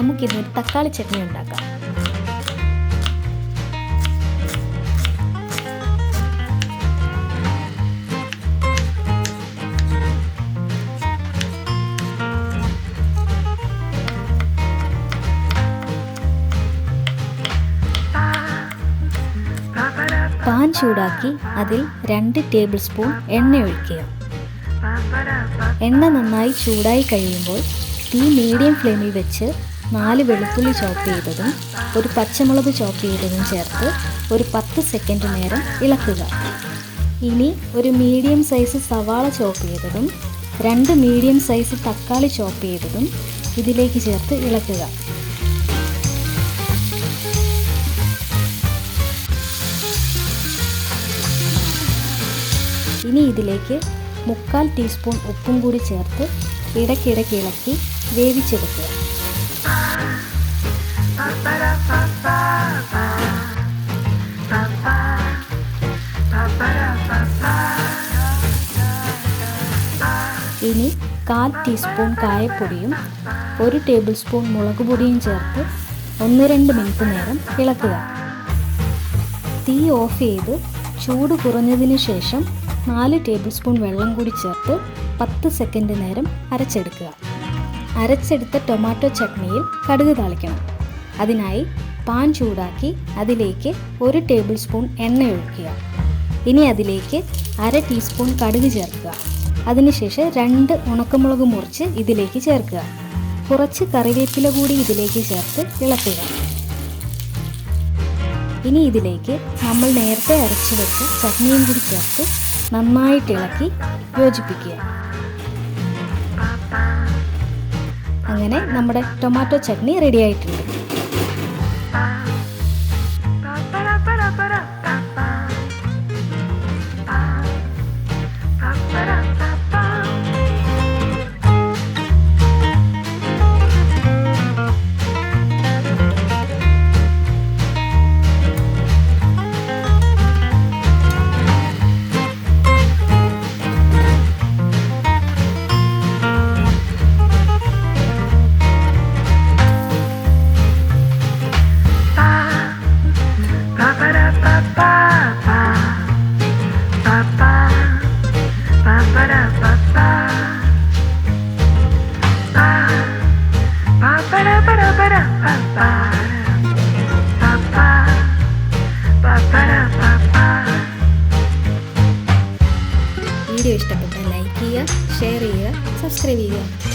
നമുക്കിന്നൊരു തക്കാളി ചട്നി ഉണ്ടാക്കാം. പാൻ ചൂടാക്കി അതിൽ 2 ടേബിൾ സ്പൂൺ എണ്ണ ഒഴിക്കുക. എണ്ണ നന്നായി ചൂടായി കഴിയുമ്പോൾ തീ മീഡിയം ഫ്ലെയിമിൽ വെച്ച് 4 വെളുത്തുള്ളി ചോപ്പ് ചെയ്തതും 1 പച്ചമുളക് ചോപ്പ് ചെയ്തതും ചേർത്ത് ഒരു 10 സെക്കൻഡ് നേരം ഇളക്കുക. ഇനി ഒരു മീഡിയം സൈസ് സവാള ചോപ്പ് ചെയ്തതും 2 മീഡിയം സൈസ് തക്കാളി ചോപ്പ് ചെയ്തതും ഇതിലേക്ക് ചേർത്ത് ഇളക്കുക. ഇനി ഇതിലേക്ക് 1/4 ടീസ്പൂൺ ഉപ്പും കൂടി ചേർത്ത് ഇടയ്ക്കിടയ്ക്ക് ഇളക്കി വേവിച്ചെടുക്കുക. ഇനി 1/4 ടീസ്പൂൺ കായപ്പൊടിയും 1 ടേബിൾ സ്പൂൺ മുളക് പൊടിയും ചേർത്ത് 1-2 മിനിറ്റ് നേരം ഇളക്കുക. തീ ഓഫ് ചെയ്ത് ചൂട് കുറഞ്ഞതിന് ശേഷം 4 ടേബിൾ സ്പൂൺ വെള്ളം കൂടി ചേർത്ത് 10 സെക്കൻഡ് നേരം അരച്ചെടുക്കുക. അരച്ചെടുത്ത ടൊമാറ്റോ ചട്നിയിൽ കടുക് താളിക്കണം. അതിനായി പാൻ ചൂടാക്കി അതിലേക്ക് 1 ടേബിൾ സ്പൂൺ എണ്ണ ഒഴിക്കുക. ഇനി അതിലേക്ക് 1/2 ടീസ്പൂൺ കടുക് ചേർക്കുക. അതിനുശേഷം 2 ഉണക്കമുളക് മുറിച്ച് ഇതിലേക്ക് ചേർക്കുക. കുറച്ച് കറിവേപ്പില കൂടി ഇതിലേക്ക് ചേർത്ത് ഇളക്കുക. ഇനി ഇതിലേക്ക് നമ്മൾ നേരത്തെ അരച്ചു വെച്ച ചട്നിയും കൂടി ചേർത്ത് നന്നായിട്ട് ഇളക്കി യോജിപ്പിക്കുക. അങ്ങനെ നമ്മുടെ ടൊമാറ്റോ ചട്നി റെഡി ആയിട്ടുണ്ട്. വീഡിയോ ഇഷ്ടപ്പെട്ടാൽ ലൈക്ക് ചെയ്യുക, ഷെയർ ചെയ്യുക, സബ്സ്ക്രൈബ് ചെയ്യുക.